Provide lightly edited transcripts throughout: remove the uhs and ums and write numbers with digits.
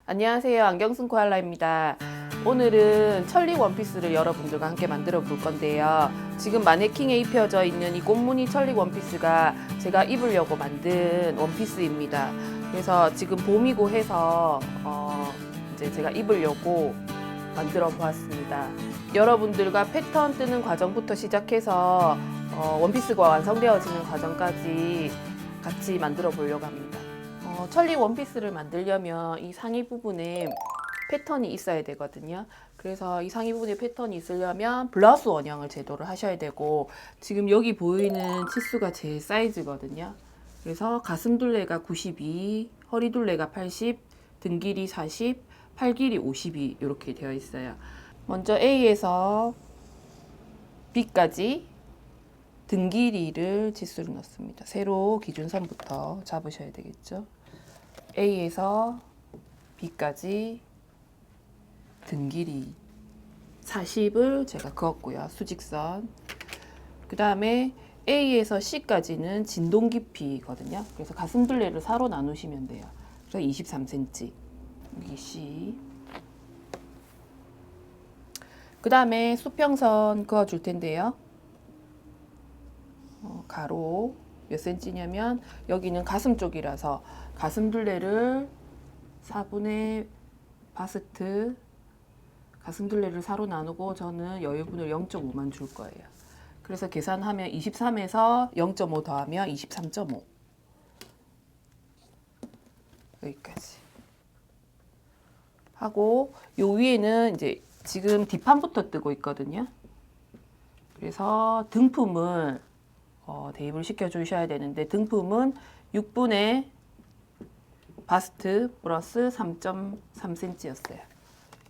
안녕하세요. 안경쓴 코알라입니다. 오늘은 천리 원피스를 여러분들과 함께 만들어 볼 건데요. 지금 마네킹에 입혀져 있는 이 꽃무늬 천리 원피스가 제가 입으려고 만든 원피스입니다. 그래서 지금 봄이고 해서 이제 제가 입으려고 만들어 보았습니다. 여러분들과 패턴 뜨는 과정부터 시작해서 원피스가 완성되어지는 과정까지 같이 만들어 보려고 합니다. 천리 원피스를 만들려면 이 상의 부분에 패턴이 있어야 되거든요. 그래서 이 상의 부분에 패턴이 있으려면 블라우스 원형을 제도를 하셔야 되고, 지금 여기 보이는 치수가 제 사이즈거든요. 그래서 가슴 둘레가 92, 허리 둘레가 80, 등 길이 40, 팔 길이 52 이렇게 되어 있어요. 먼저 A에서 B까지 등 길이를 치수로 넣습니다. 세로 기준선부터 잡으셔야 되겠죠. A에서 B까지 등 길이 40을 제가 그었고요. 수직선. 그 다음에 A에서 C까지는 진동 깊이거든요. 그래서 가슴 둘레를 4로 나누시면 돼요. 그래서 23cm. 여기 C. 그 다음에 수평선 그어줄 텐데요. 가로 몇 cm냐면 여기는 가슴 쪽이라서 가슴 둘레를 4분의 바스트, 가슴 둘레를 4로 나누고 저는 여유분을 0.5만 줄 거예요. 그래서 계산하면 23에서 0.5 더하면 23.5. 여기까지 하고, 요 위에는 이제 지금 뒷판부터 뜨고 있거든요. 그래서 등품을 대입을 시켜 주셔야 되는데, 등품은 6분의 바스트 플러스 3.3cm였어요.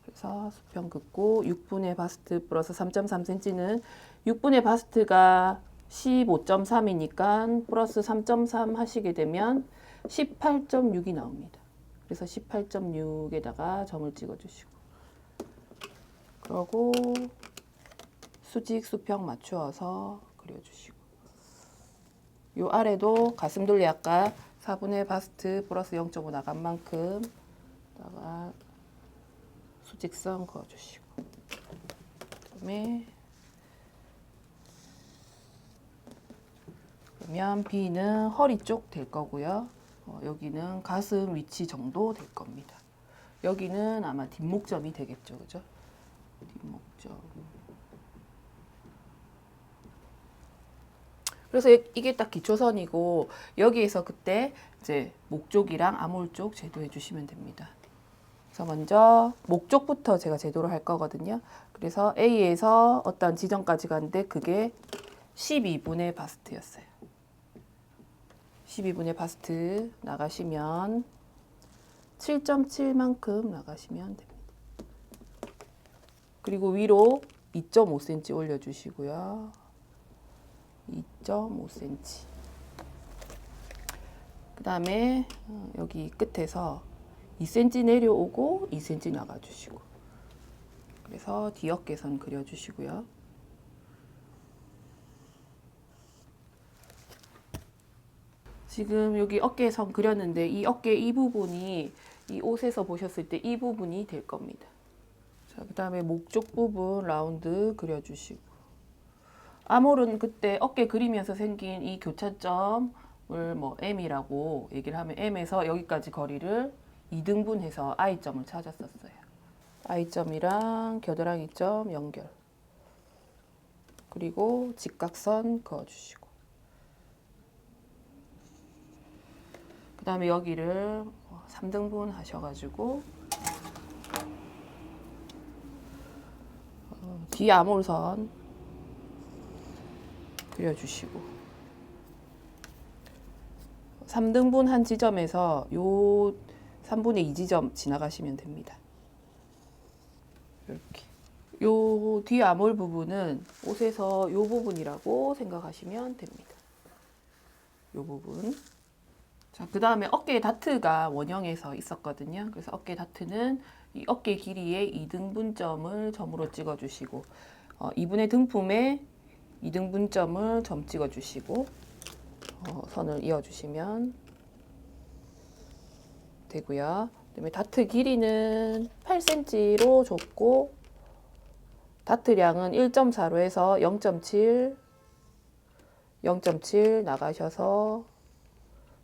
그래서 수평 긋고 6분의 바스트 플러스 3.3cm는 6분의 바스트가 15.3이니까 플러스 3.3 하시게 되면 18.6이 나옵니다. 그래서 18.6에다가 점을 찍어 주시고, 그러고 수직 수평 맞추어서 그려 주시고, 요 아래도 가슴 둘레 아까 4분의 바스트 플러스 0.5 나간 만큼 다가 수직선 그어주시고, 그다음에 그러면 B는 허리 쪽 될 거고요. 여기는 가슴 위치 정도 될 겁니다. 여기는 아마 뒷목점이 되겠죠, 그죠? 뒷목점. 그래서 이게 딱 기초선이고, 여기에서 그때 이제 목 쪽이랑 아몰 쪽 제도해 주시면 됩니다. 그래서 먼저 목 쪽부터 제가 제도를 할 거거든요. 그래서 A에서 어떤 지점까지 갔는데 그게 12분의 바스트였어요. 12분의 바스트 나가시면 7.7만큼 나가시면 됩니다. 그리고 위로 2.5cm 올려주시고요. 2.5cm. 그 다음에 여기 끝에서 2cm 내려오고 2cm 나가주시고, 그래서 뒤어깨선 그려주시고요. 지금 여기 어깨선 그렸는데 이 어깨 이 부분이 이 옷에서 보셨을 때 이 부분이 될 겁니다. 자, 그 다음에 목 쪽 부분 라운드 그려주시고, 아몰은 그때 어깨 그리면서 생긴 이 교차점을 뭐 M이라고 얘기를 하면 M에서 여기까지 거리를 2등분해서 I점을 찾았었어요. I점이랑 겨드랑이 점 연결. 그리고 직각선 그어주시고, 그 다음에 여기를 3등분 하셔가지고 뒤 아몰선 그려주시고, 3등분 한 지점에서 요 3분의 2 지점 지나가시면 됩니다. 이렇게. 요 뒤 아몰 부분은 옷에서 요 부분이라고 생각하시면 됩니다. 요 부분. 자, 그 다음에 어깨 다트가 원형에서 있었거든요. 그래서 어깨 다트는 이 어깨 길이의 2등분점을 점으로 찍어주시고, 2분의 등품에 2등분점을 점 찍어주시고, 선을 이어주시면 되고요. 그다음에 다트 길이는 8cm로 줬고 다트량은 1.4로 해서 0.7 나가셔서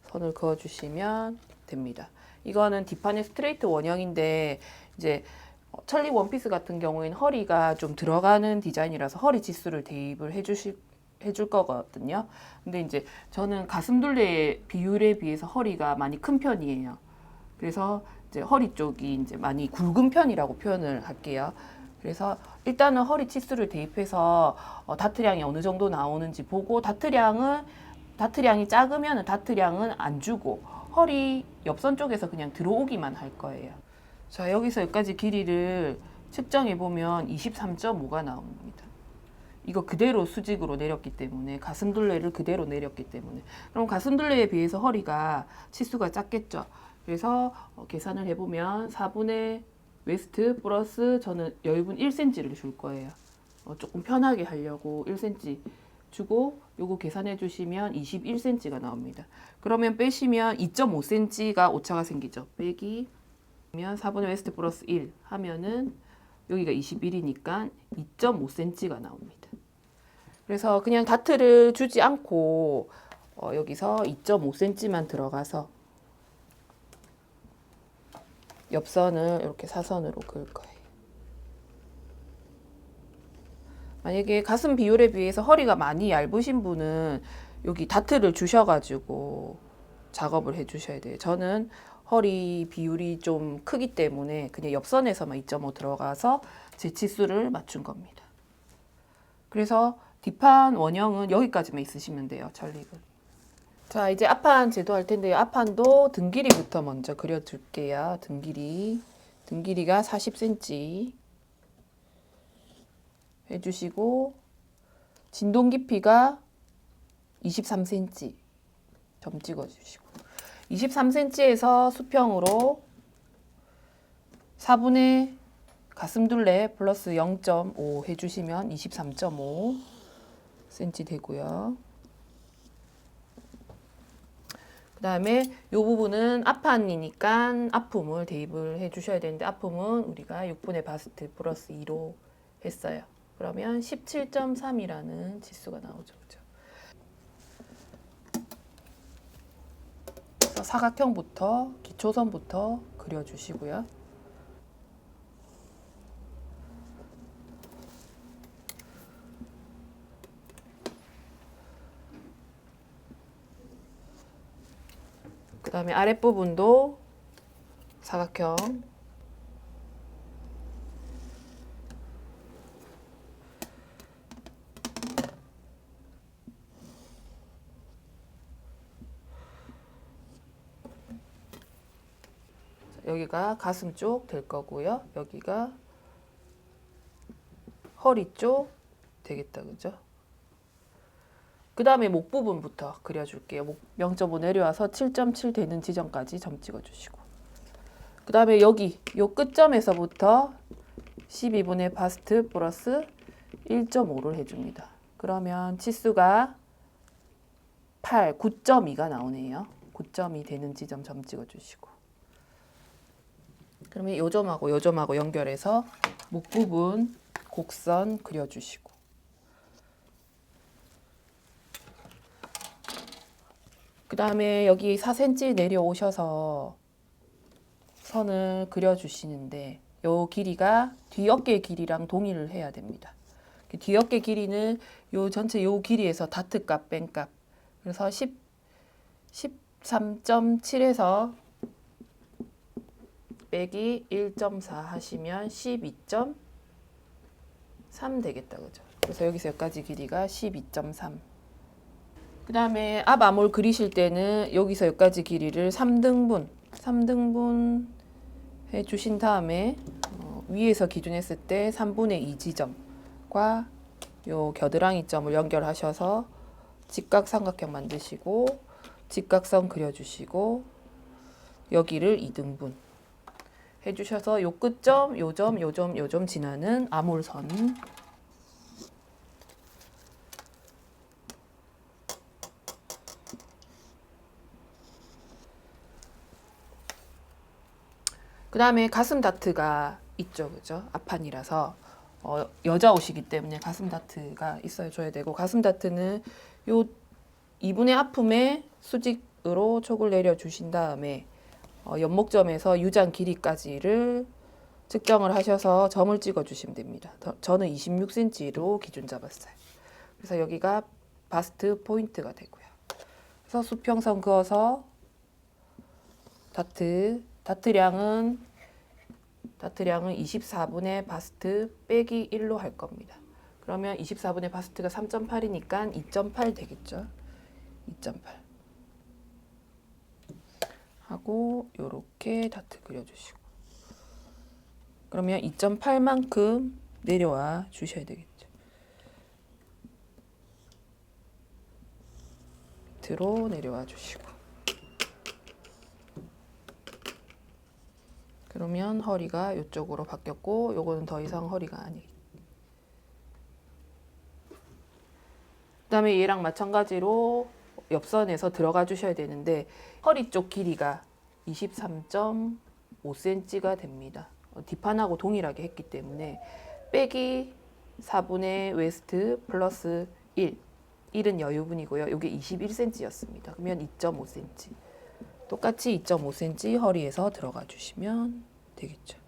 선을 그어주시면 됩니다. 이거는 뒷판의 스트레이트 원형인데 이제 천리 원피스 같은 경우에는 허리가 좀 들어가는 디자인이라서 허리 치수를 대입을 해줄 거거든요. 근데 이제 저는 가슴둘레 비율에 비해서 허리가 많이 큰 편이에요. 그래서 이제 허리 쪽이 이제 많이 굵은 편이라고 표현을 할게요. 그래서 일단은 허리 치수를 대입해서 다트량이 어느 정도 나오는지 보고 다트량이 작으면 다트량은 안 주고 허리 옆선 쪽에서 그냥 들어오기만 할 거예요. 자, 여기서 여기까지 길이를 측정해 보면 23.5가 나옵니다. 이거 그대로 수직으로 내렸기 때문에 가슴둘레를 그대로 내렸기 때문에 그럼 가슴둘레에 비해서 허리가 치수가 작겠죠. 그래서 계산을 해보면 4분의 웨스트 플러스 저는 여유분 1cm를 줄 거예요. 조금 편하게 하려고 1cm 주고 요거 계산해 주시면 21cm가 나옵니다. 그러면 빼시면 2.5cm가 오차가 생기죠. 빼기 면 4분의 웨스트 플러스 1 하면은 여기가 21이니까 2.5cm가 나옵니다. 그래서 그냥 다트를 주지 않고 여기서 2.5cm만 들어가서 옆선을 이렇게 사선으로 그을 거예요. 만약에 가슴 비율에 비해서 허리가 많이 얇으신 분은 여기 다트를 주셔가지고 작업을 해주셔야 돼요. 저는 허리 비율이 좀 크기 때문에 그냥 옆선에서만 2.5 들어가서 제 치수를 맞춘 겁니다. 그래서 뒷판 원형은 여기까지만 있으시면 돼요. 전립은. 자, 이제 앞판 제도할 텐데요. 앞판도 등 길이부터 먼저 그려줄게요. 등 길이가 40cm 해주시고 진동 깊이가 23cm 점 찍어주시고 23cm에서 수평으로 4분의 가슴둘레 플러스 0.5 해주시면 23.5cm 되고요. 그 다음에 이 부분은 앞판이니까 앞품을 대입을 해주셔야 되는데 앞품은 우리가 6분의 바스트 플러스 2로 했어요. 그러면 17.3이라는 지수가 나오죠. 그죠? 그래서 사각형부터 기초선부터 그려주시고요. 그 다음에 아랫부분도 사각형 여기가 가슴 쪽 될 거고요. 여기가 허리 쪽 되겠다. 그죠? 그 다음에 목 부분부터 그려줄게요. 목 0.5 내려와서 7.7 되는 지점까지 점 찍어주시고 그 다음에 여기 요 끝점에서부터 12분의 바스트 플러스 1.5를 해줍니다. 그러면 치수가 9.2가 나오네요. 9.2 되는 지점 점 찍어주시고 그러면 요 점하고 연결해서 목 부분 곡선 그려주시고 그 다음에 여기 4cm 내려오셔서 선을 그려주시는데 요 길이가 뒤 어깨 길이랑 동일을 해야 됩니다. 뒤 어깨 길이는 요 전체 요 길이에서 다트 값 뺀 값 그래서 13.7에서 빼기 1.4 하시면 12.3 되겠다. 그죠? 그래서 여기서 여기까지 길이가 12.3. 그 다음에 앞 암홀 그리실 때는 여기서 여기까지 길이를 3등분 해주신 다음에 위에서 기준했을 때 3분의 2 지점과 요 겨드랑이 점을 연결하셔서 직각삼각형 만드시고 직각선 그려주시고 여기를 2등분 해주셔서 요 끝점, 요 점 지나는 암홀선 그 다음에 가슴 다트가 있죠, 그죠? 앞판이라서 여자 옷이기 때문에 가슴 다트가 있어줘야 되고, 가슴 다트는 요 2분의 하품에 수직으로 촉을 내려 주신 다음에 연목점에서 유장 길이까지를 측정을 하셔서 점을 찍어 주시면 됩니다. 저는 26cm로 기준 잡았어요. 그래서 여기가 바스트 포인트가 되고요. 그래서 수평선 그어서 다트량은 24분의 바스트 빼기 1로 할 겁니다. 그러면 24분의 바스트가 3.8이니까 2.8 되겠죠. 2.8 하고 요렇게 다트 그려주시고, 그러면 2.8만큼 내려와 주셔야 되겠죠. 밑으로 내려와 주시고, 그러면 허리가 이쪽으로 바뀌었고, 요거는 더 이상 허리가 아니에요. 그 다음에 얘랑 마찬가지로 옆선에서 들어가 주셔야 되는데, 허리 쪽 길이가 23.5cm가 됩니다. 뒷판하고 동일하게 했기 때문에 빼기 4분의 웨스트 플러스 1은 여유분이고요. 이게 21cm였습니다. 그러면 2.5cm. 똑같이 2.5cm 허리에서 들어가 주시면 되겠죠.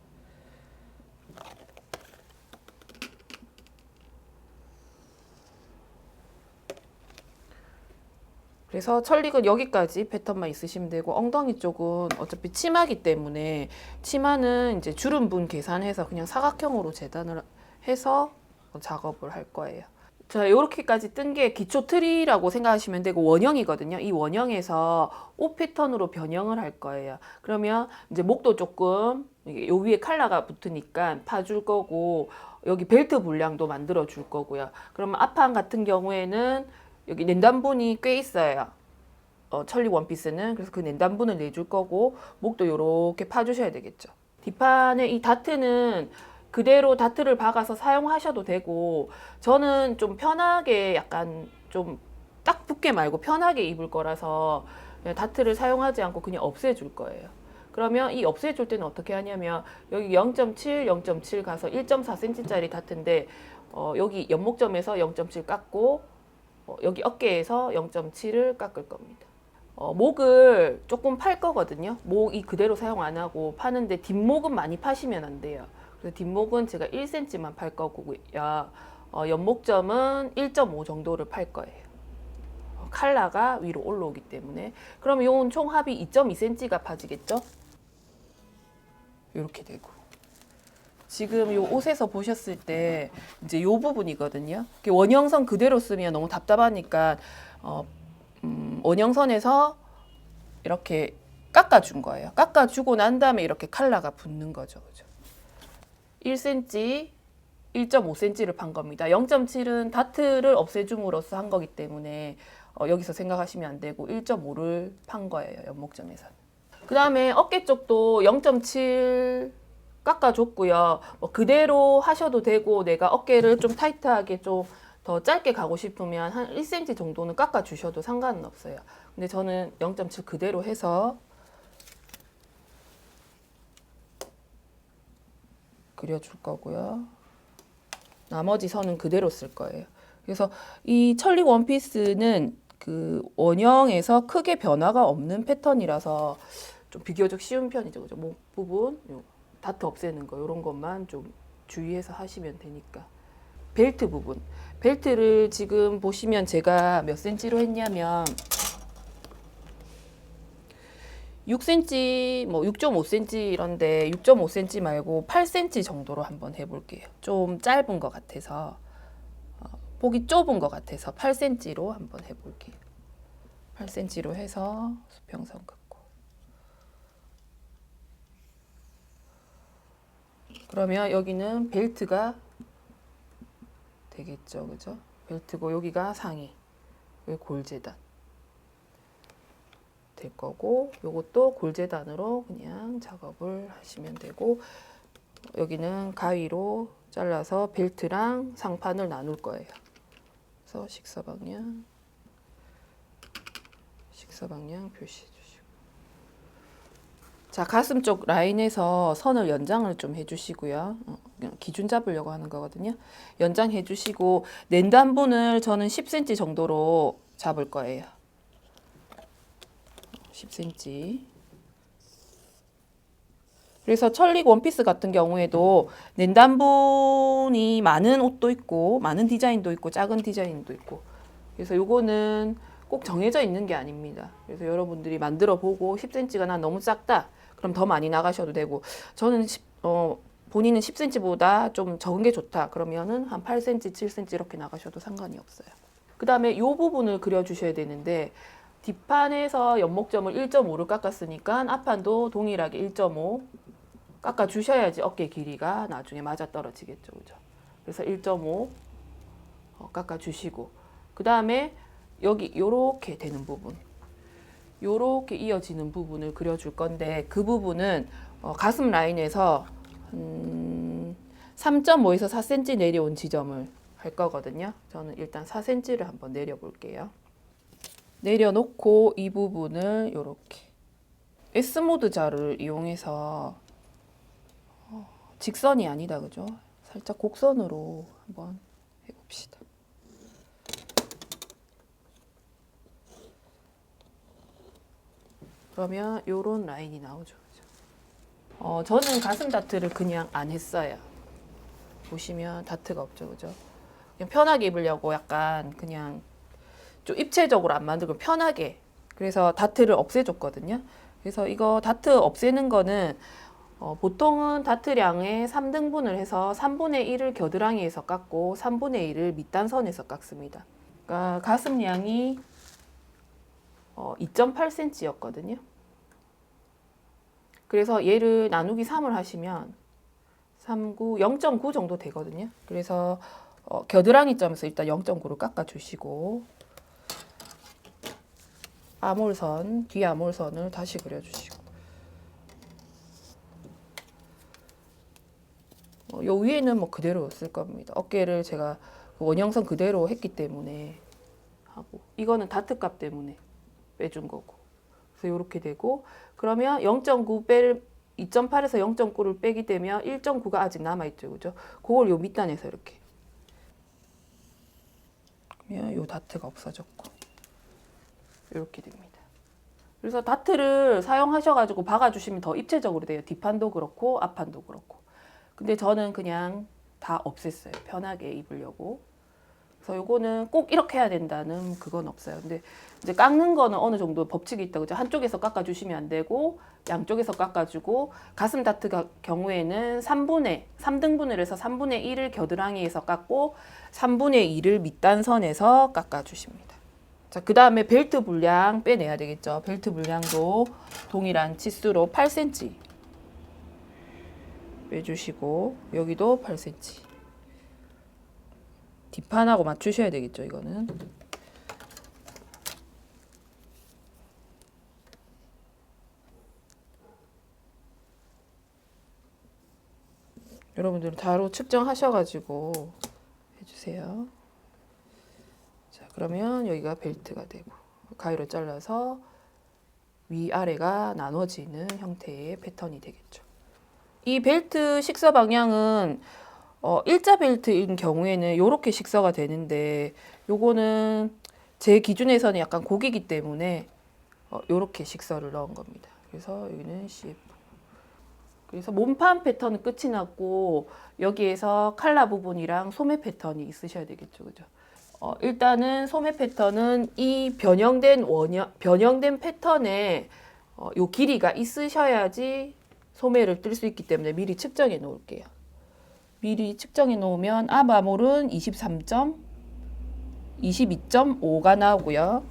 그래서 철릭은 여기까지 패턴만 있으시면 되고, 엉덩이 쪽은 어차피 치마기 때문에 치마는 이제 주름분 계산해서 그냥 사각형으로 재단을 해서 작업을 할 거예요. 자, 이렇게까지 뜬 게 기초 틀이라고 생각하시면 되고, 원형이거든요. 이 원형에서 옷 패턴으로 변형을 할 거예요. 그러면 이제 목도 조금 요 위에 칼라가 붙으니까 파줄 거고, 여기 벨트 분량도 만들어 줄 거고요. 그러면 앞판 같은 경우에는 여기 낸단분이 꽤 있어요. 천리 원피스는. 그래서 그 낸단분을 내줄 거고, 목도 요렇게 파주셔야 되겠죠. 뒷판에 이 다트는 그대로 다트를 박아서 사용하셔도 되고, 저는 좀 편하게 약간 좀 딱 붙게 말고 편하게 입을 거라서 다트를 사용하지 않고 그냥 없애줄 거예요. 그러면 이 없애줄 때는 어떻게 하냐면, 여기 0.7, 0.7 가서 1.4cm짜리 다트인데, 여기 연목점에서 0.7 깎고, 여기 어깨에서 0.7을 깎을 겁니다. 목을 조금 팔 거거든요. 목이 그대로 사용 안 하고 파는데, 뒷목은 많이 파시면 안 돼요. 그래서 뒷목은 제가 1cm만 팔 거고요. 연목점은 1.5 정도를 팔 거예요. 칼라가 위로 올라오기 때문에. 그러면 이건 총 합이 2.2cm가 파지겠죠? 이렇게 되고. 지금 이 옷에서 보셨을 때 이제 이 부분이거든요. 원형선 그대로 쓰면 너무 답답하니까 원형선에서 이렇게 깎아준 거예요. 깎아주고 난 다음에 이렇게 칼라가 붙는 거죠. 그죠? 1cm, 1.5cm를 판 겁니다. 0.7은 다트를 없애줌으로써 한 거기 때문에 여기서 생각하시면 안 되고 1.5를 판 거예요. 연목점에서는. 그 다음에 어깨 쪽도 0.7 깎아줬고요. 그대로 하셔도 되고, 내가 어깨를 좀 타이트하게 좀 더 짧게 가고 싶으면 한 1cm 정도는 깎아주셔도 상관은 없어요. 근데 저는 0.7 그대로 해서 그려줄 거고요. 나머지 선은 그대로 쓸 거예요. 그래서 이 천릭 원피스는 그 원형에서 크게 변화가 없는 패턴이라서 좀 비교적 쉬운 편이죠. 그죠? 목 부분, 다트 없애는 거 이런 것만 좀 주의해서 하시면 되니까. 벨트 부분. 벨트를 지금 보시면 제가 몇 cm로 했냐면 6cm, 뭐 6.5cm 이런데 6.5cm 말고 8cm 정도로 한번 해볼게요. 좀 짧은 것 같아서, 폭이 좁은 것 같아서 8cm로 한번 해볼게요. 8cm로 해서 수평선 긋고. 그러면 여기는 벨트가 되겠죠, 그죠? 벨트고 여기가 상의, 여기 골재단 될 거고, 요것도 골재단으로 그냥 작업을 하시면 되고, 여기는 가위로 잘라서 벨트랑 상판을 나눌 거예요. 그래서 식사방향 표시해 주시고. 자, 가슴 쪽 라인에서 선을 연장을 좀 해주시고요. 그냥 기준 잡으려고 하는 거거든요. 연장해 주시고 낸단분을 저는 10cm 정도로 잡을 거예요. 10cm. 그래서 천릭 원피스 같은 경우에도 낸단분이 많은 옷도 있고 많은 디자인도 있고 작은 디자인도 있고, 그래서 요거는 꼭 정해져 있는 게 아닙니다. 그래서 여러분들이 만들어 보고 10cm가 난 너무 작다 그럼 더 많이 나가셔도 되고, 저는 본인은 10cm보다 좀 적은 게 좋다 그러면은 한 8cm, 7cm 이렇게 나가셔도 상관이 없어요. 그 다음에 이 부분을 그려주셔야 되는데, 뒷판에서 연목점을 1.5를 깎았으니까 앞판도 동일하게 1.5 깎아 주셔야지 어깨 길이가 나중에 맞아 떨어지겠죠, 그죠? 그래서 1.5 깎아 주시고, 그 다음에 여기 요렇게 되는 부분, 요렇게 이어지는 부분을 그려줄 건데, 그 부분은 가슴 라인에서 3.5에서 4cm 내려온 지점을 할 거거든요. 저는 일단 4cm를 한번 내려 볼게요. 내려놓고 이 부분을 요렇게 S모드 자를 이용해서 직선이 아니다, 그죠? 살짝 곡선으로 한번 해봅시다. 그러면 요런 라인이 나오죠, 그죠? 저는 가슴 다트를 그냥 안 했어요. 보시면 다트가 없죠, 그죠? 그냥 편하게 입으려고 약간 그냥 좀 입체적으로 안 만들고 편하게, 그래서 다트를 없애줬거든요. 그래서 이거 다트 없애는 거는 보통은 다트량의 3등분을 해서 3분의 1을 겨드랑이에서 깎고 3분의 1을 밑단선에서 깎습니다. 그러니까 가슴량이 2.8cm였거든요. 그래서 얘를 나누기 3을 하시면 3, 9, 0.9 정도 되거든요. 그래서 겨드랑이 점에서 일단 0.9를 깎아주시고, 아몰선, 뒤 아몰선을 다시 그려주시고, 요 위에는 뭐 그대로 쓸 겁니다. 어깨를 제가 원형선 그대로 했기 때문에 하고, 이거는 다트 값 때문에 빼준 거고, 그래서 이렇게 되고, 그러면 0.9 뺄 2.8에서 0.9를 빼게 되면 1.9가 아직 남아있죠, 그죠? 그걸 요 밑단에서 이렇게, 그러면 요 다트가 없어졌고 이렇게 됩니다. 그래서 다트를 사용하셔가지고 박아주시면 더 입체적으로 돼요. 뒷판도 그렇고 앞판도 그렇고. 근데 저는 그냥 다 없앴어요. 편하게 입으려고. 그래서 요거는 꼭 이렇게 해야 된다는 그건 없어요. 근데 이제 깎는 거는 어느 정도 법칙이 있다, 그죠? 한쪽에서 깎아주시면 안 되고 양쪽에서 깎아주고, 가슴 다트 경우에는 3등분을 해서 3분의 1을 겨드랑이에서 깎고 3분의 2를 밑단선에서 깎아주십니다. 자, 그 다음에 벨트 분량 빼내야 되겠죠. 벨트 분량도 동일한 치수로 8cm 빼주시고, 여기도 8cm. 뒷판하고 맞추셔야 되겠죠, 이거는. 여러분들은 바로 측정하셔가지고 해주세요. 자, 그러면 여기가 벨트가 되고, 가위로 잘라서 위아래가 나눠지는 형태의 패턴이 되겠죠. 이 벨트 식서 방향은 일자 벨트인 경우에는 이렇게 식서가 되는데, 요거는 제 기준에서는 약간 고기이기 때문에 이렇게 식서를 넣은 겁니다. 그래서 여기는 CF. 그래서 몸판 패턴은 끝이 났고, 여기에서 칼라 부분이랑 소매 패턴이 있으셔야 되겠죠, 그죠? 일단은 소매 패턴은 이 변형된 패턴에 요 길이가 있으셔야지 소매를 뜰 수 있기 때문에 미리 측정해 놓을게요. 미리 측정해 놓으면 앞 아몰은 22.5가 나오고요.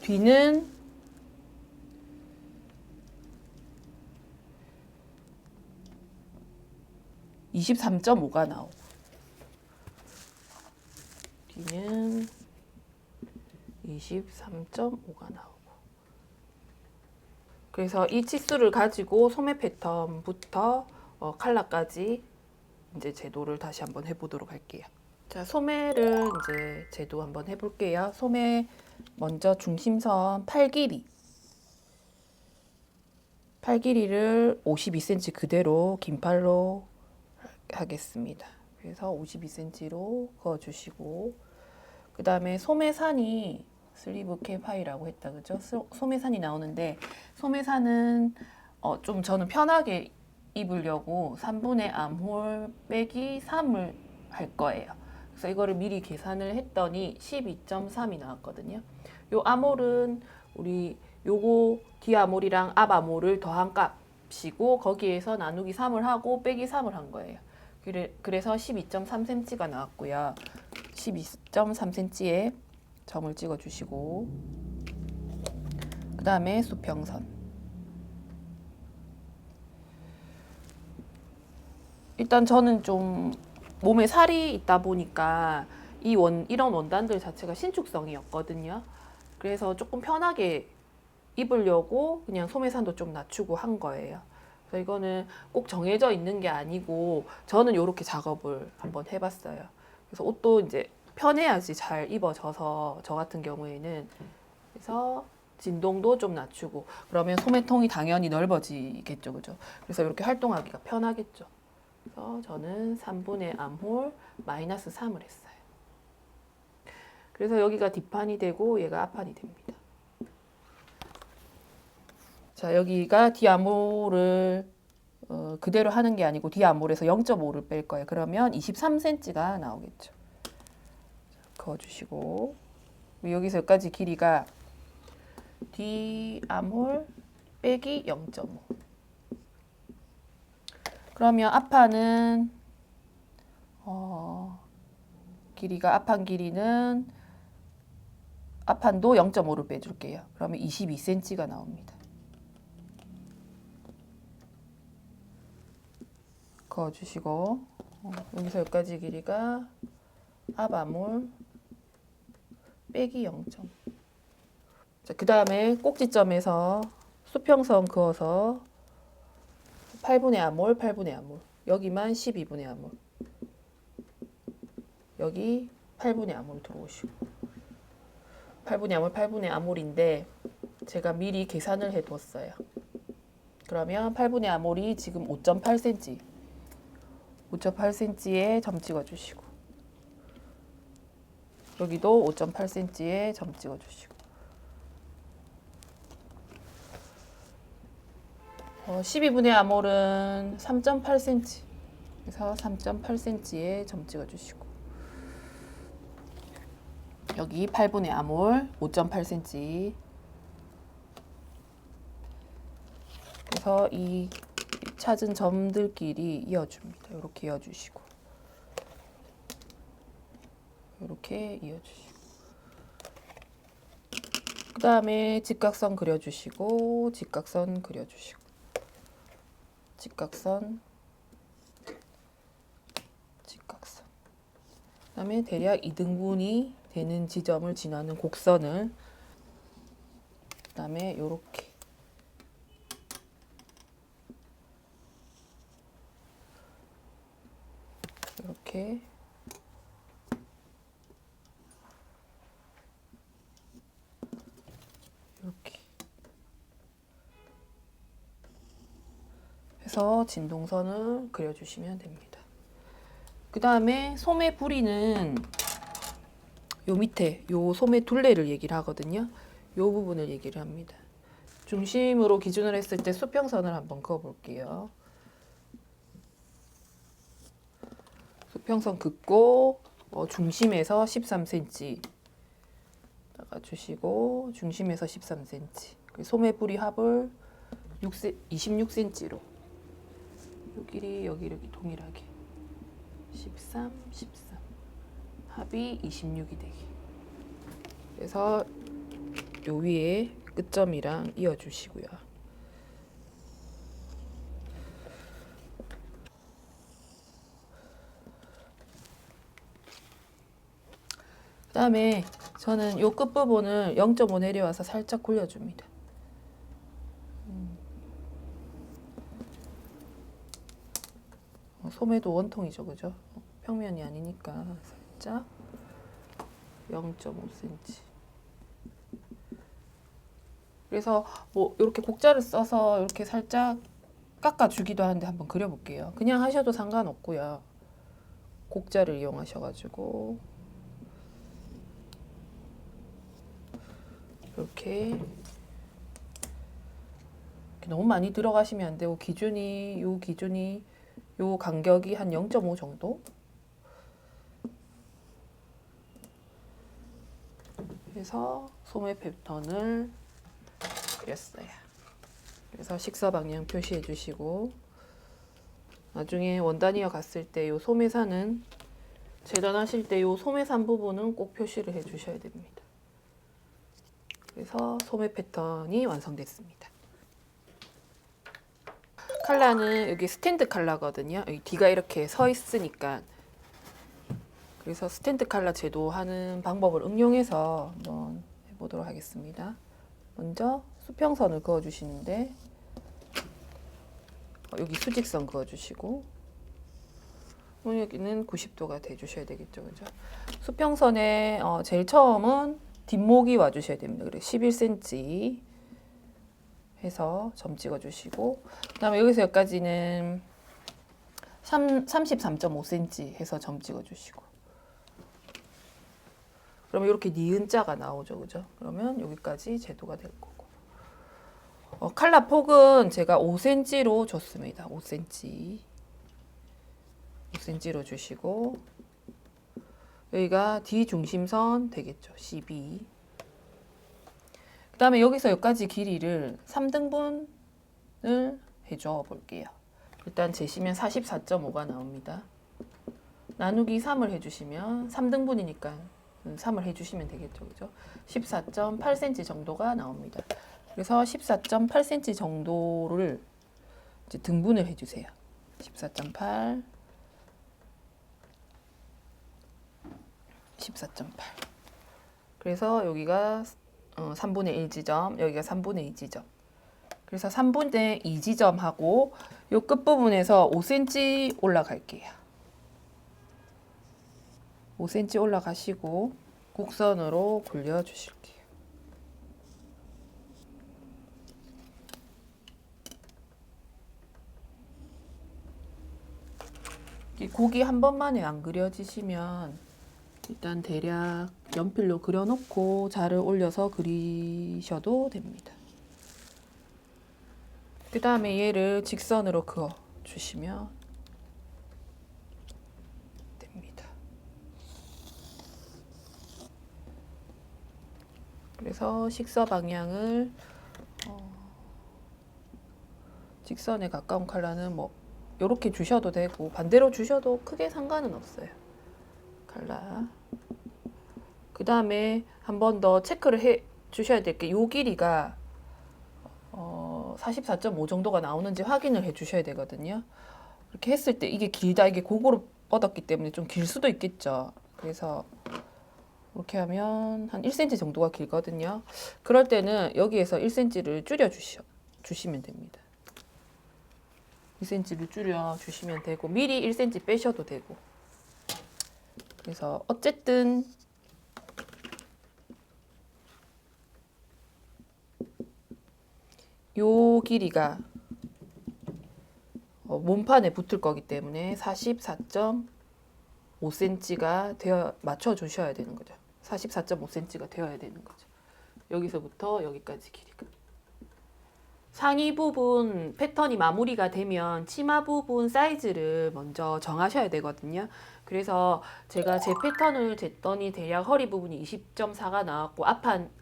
뒤는 23.5가 나오고, 뒤는 23.5가 나오고. 그래서 이 치수를 가지고 소매 패턴부터 컬러까지 이제 제도를 다시 한번 해보도록 할게요. 자, 소매를 이제 제도 한번 해볼게요. 소매 먼저 중심선 팔 길이를 52cm 그대로 긴 팔로 하겠습니다. 그래서 52cm로 그어주시고, 그 다음에 소매산이 슬리브 캡하이라고 했다, 그죠? 소매산이 나오는데, 소매산은 좀 저는 편하게 입으려고 3분의 암홀 빼기 3을 할 거예요. 그래서 이거를 미리 계산을 했더니 12.3이 나왔거든요. 요 암홀은 우리 요거 뒤 암홀이랑 앞 암홀을 더한 값이고, 거기에서 나누기 3을 하고 빼기 3을 한 거예요. 그래서 12.3cm가 나왔고요. 12.3cm에 점을 찍어 주시고, 그 다음에 수평선. 일단 저는 좀 몸에 살이 있다 보니까 이런 원단들 자체가 신축성이었거든요. 그래서 조금 편하게 입으려고 그냥 소매산도 좀 낮추고 한 거예요. 그래서 이거는 꼭 정해져 있는 게 아니고 저는 이렇게 작업을 한번 해봤어요. 그래서 옷도 이제 편해야지 잘 입어져서, 저 같은 경우에는. 그래서 진동도 좀 낮추고, 그러면 소매통이 당연히 넓어지겠죠, 그죠? 그래서 이렇게 활동하기가 편하겠죠. 그래서 저는 3분의 암홀 마이너스 3을 했어요. 그래서 여기가 뒷판이 되고 얘가 앞판이 됩니다. 자, 여기가 뒤암홀을 그대로 하는 게 아니고 뒤암홀에서 0.5를 뺄 거예요. 그러면 23cm가 나오겠죠. 자, 그어주시고, 여기서 여기까지 길이가 뒤암홀 빼기 0.5. 그러면 앞판은 길이가, 앞판 길이는 앞판도 0.5를 빼줄게요. 그러면 22cm가 나옵니다. 그어주시고, 여기서 여기까지 길이가 앞 암홀 빼기 0.5. 자, 그 다음에 꼭지점에서 수평선 그어서 8분의 암홀, 8분의 암홀. 여기만 12분의 암홀. 여기 8분의 암홀 들어오시고. 8분의 암홀, 8분의 암홀인데 제가 미리 계산을 해뒀어요. 그러면 8분의 암홀이 지금 5.8cm. 5.8cm에 점 찍어주시고. 여기도 5.8cm에 점 찍어주시고. 12분의 암홀은 3.8cm. 그래서 3.8cm에 점 찍어주시고. 여기 8분의 암홀 5.8cm. 그래서 이 찾은 점들끼리 이어줍니다. 이렇게 이어주시고, 이렇게 이어주시고, 그 다음에 직각선 그려주시고, 직각선 그려주시고, 직각선, 직각선. 그 다음에 대략 2등분이 되는 지점을 지나는 곡선을, 그 다음에 이렇게 이렇게 이렇게 해서 진동선을 그려주시면 됩니다. 그 다음에 소매 부리는 요 밑에 요 소매 둘레를 얘기를 하거든요. 요 부분을 얘기를 합니다. 중심으로 기준을 했을 때 수평선을 한번 그어 볼게요. 수평선 긋고 중심에서 13cm 주시고, 중심에서 13cm, 소매 부리 합을 26cm로 요 길이 여기 이렇게 동일하게 13, 13 합이 26이 되게. 그래서 요 위에 끝점이랑 이어주시고요. 그 다음에 저는 요 끝부분을 0.5 내려와서 살짝 굴려줍니다. 소매도 원통이죠, 그죠? 평면이 아니니까 살짝 0.5cm. 그래서 뭐 이렇게 곡자를 써서 이렇게 살짝 깎아주기도 하는데 한번 그려볼게요. 그냥 하셔도 상관없고요. 곡자를 이용하셔가지고 이렇게 너무 많이 들어가시면 안 되고 기준이 요 간격이 한 0.5 정도 해서 소매 패턴을 그렸어요. 그래서 식사 방향 표시해 주시고 나중에 원단이어 갔을 때 요 소매산은 재단하실 때 요 소매산 부분은 꼭 표시를 해 주셔야 됩니다. 그래서 소매 패턴이 완성됐습니다. 컬러는 여기 스탠드 컬러거든요. 여기 뒤가 이렇게 서 있으니까 그래서 스탠드 컬러 제도하는 방법을 응용해서 한번 해보도록 하겠습니다. 먼저 수평선을 그어주시는데 여기 수직선 그어주시고 여기는 90도가 돼주셔야 되겠죠, 그죠? 수평선에 제일 처음은 뒷목이 와주셔야 됩니다. 그리고 11cm 해서 점 찍어주시고 그다음에 여기서 여기까지는 33.5cm 해서 점 찍어주시고 그러면 이렇게 니은자가 나오죠, 그죠? 그러면 여기까지 제도가 될 거고 칼라 폭은 제가 5cm로 줬습니다. 5cm로 주시고 여기가 뒤중심선 되겠죠. 12. 그 다음에 여기서 여기까지 길이를 3등분을 해줘 볼게요. 일단 재시면 44.5가 나옵니다. 나누기 3을 해주시면 3등분이니까 3을 해주시면 되겠죠. 그죠? 14.8cm 정도가 나옵니다. 그래서 14.8cm 정도를 이제 등분을 해주세요. 14.8 14.8 그래서 여기가 3분의 1 지점, 여기가 3분의 2 지점. 그래서 3분의 2 지점하고 요 끝부분에서 5cm 올라갈게요. 5cm 올라가시고 곡선으로 굴려 주실게요. 이 곡이 한 번만에 안 그려지시면 일단 대략 연필로 그려놓고 자를 올려서 그리셔도 됩니다. 그 다음에 얘를 직선으로 그어 주시면 됩니다. 그래서 식사 방향을 직선에 가까운 컬러는 뭐 이렇게 주셔도 되고 반대로 주셔도 크게 상관은 없어요. 컬러. 그 다음에 한 번 더 체크를 해 주셔야 될 게 요 길이가 44.5 정도가 나오는지 확인을 해 주셔야 되거든요. 이렇게 했을 때 이게 길다, 이게 곡으로 뻗었기 때문에 좀 길 수도 있겠죠. 그래서 이렇게 하면 한 1cm 정도가 길거든요. 그럴 때는 여기에서 1cm를 줄여 주시면 됩니다. 2cm를 줄여 주시면 되고 미리 1cm 빼셔도 되고. 그래서 어쨌든 요 길이가 몸판에 붙을 거기 때문에 44.5cm가 맞춰 주셔야 되는 거죠. 44.5cm가 되어야 되는 거죠. 여기서부터 여기까지 길이가. 상의 부분 패턴이 마무리가 되면 치마 부분 사이즈를 먼저 정하셔야 되거든요. 그래서 제가 제 패턴을 쟀더니 대략 허리 부분이 20.4가 나왔고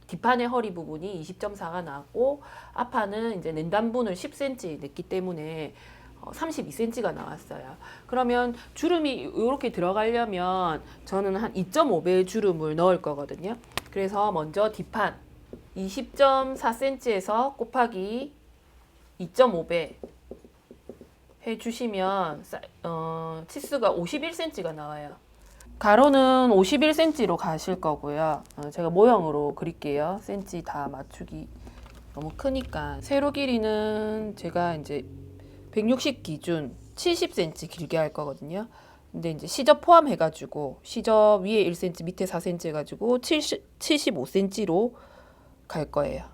뒷판의 허리 부분이 20.4가 나왔고 앞판은 이제 낸단분을 10cm 냈기 때문에 32cm가 나왔어요. 그러면 주름이 이렇게 들어가려면 저는 한 2.5배의 주름을 넣을 거거든요. 그래서 먼저 뒷판 20.4cm에서 곱하기 2.5배 해주시면 치수가 51cm가 나와요. 가로는 51cm로 가실 거고요. 제가 모형으로 그릴게요. 센치 다 맞추기 너무 크니까. 세로 길이는 제가 이제 160 기준 70cm 길게 할 거거든요. 근데 이제 시접 포함해가지고 시접 위에 1cm 밑에 4cm 해가지고 75cm로 갈 거예요.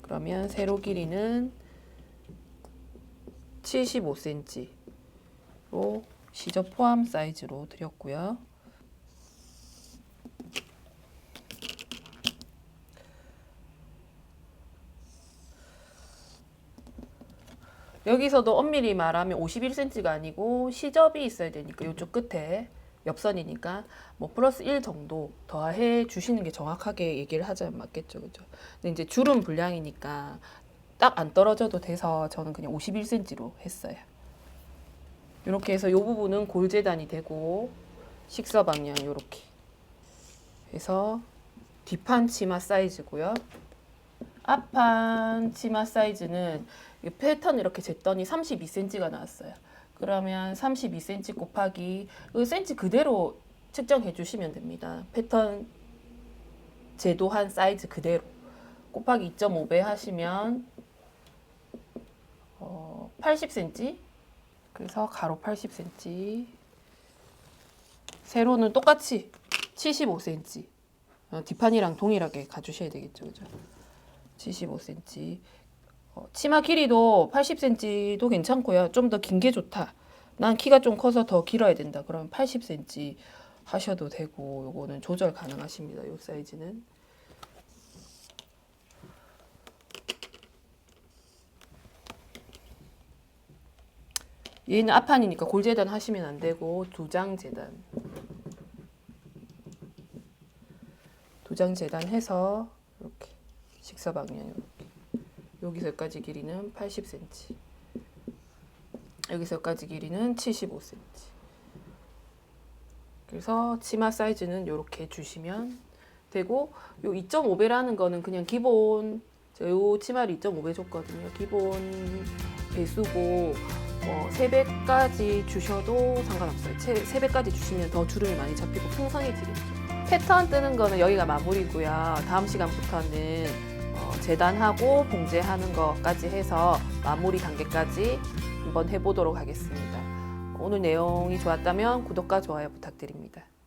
그러면 세로 길이는 75cm로 시접 포함 사이즈로 드렸고요. 여기서도 엄밀히 말하면 51cm가 아니고 시접이 있어야 되니까 이쪽 끝에 옆선이니까 뭐 플러스 1 정도 더해 주시는 게 정확하게 얘기를 하자면 맞겠죠, 그죠? 근데 이제 줄은 분량이니까 딱 안 떨어져도 돼서 저는 그냥 51cm로 했어요. 이렇게 해서 이 부분은 골재단이 되고 식서 방향 이렇게 해서 뒷판 치마 사이즈고요. 앞판 치마 사이즈는 패턴 이렇게 쟀더니 32cm가 나왔어요. 그러면 32cm 곱하기 그 cm 그대로 측정해 주시면 됩니다. 패턴 제도한 사이즈 그대로 곱하기 2.5배 하시면 80cm. 그래서 가로 80cm. 세로는 똑같이 75cm. 뒷판이랑 동일하게 가주셔야 되겠죠, 그죠? 75cm. 치마 길이도 80cm도 괜찮고요. 좀 더 긴 게 좋다. 난 키가 좀 커서 더 길어야 된다. 그러면 80cm 하셔도 되고, 요거는 조절 가능하십니다. 요 사이즈는. 얘는 앞판이니까 골재단 하시면 안 되고 두장 재단. 두장 재단 해서 이렇게 식사 방향 이렇게. 여기서 여기까지 길이는 80cm. 여기서 여기까지 길이는 75cm. 그래서 치마 사이즈는 이렇게 주시면 되고, 요 2.5배라는 거는 그냥 기본, 제가 요 치마를 2.5배 줬거든요. 기본 배수고 3배까지 주셔도 상관없어요. 3배까지 주시면 더 주름이 많이 잡히고 풍성해지겠죠. 패턴 뜨는 거는 여기가 마무리고요. 다음 시간부터는 재단하고 봉제하는 것까지 해서 마무리 단계까지 한번 해보도록 하겠습니다. 오늘 내용이 좋았다면 구독과 좋아요 부탁드립니다.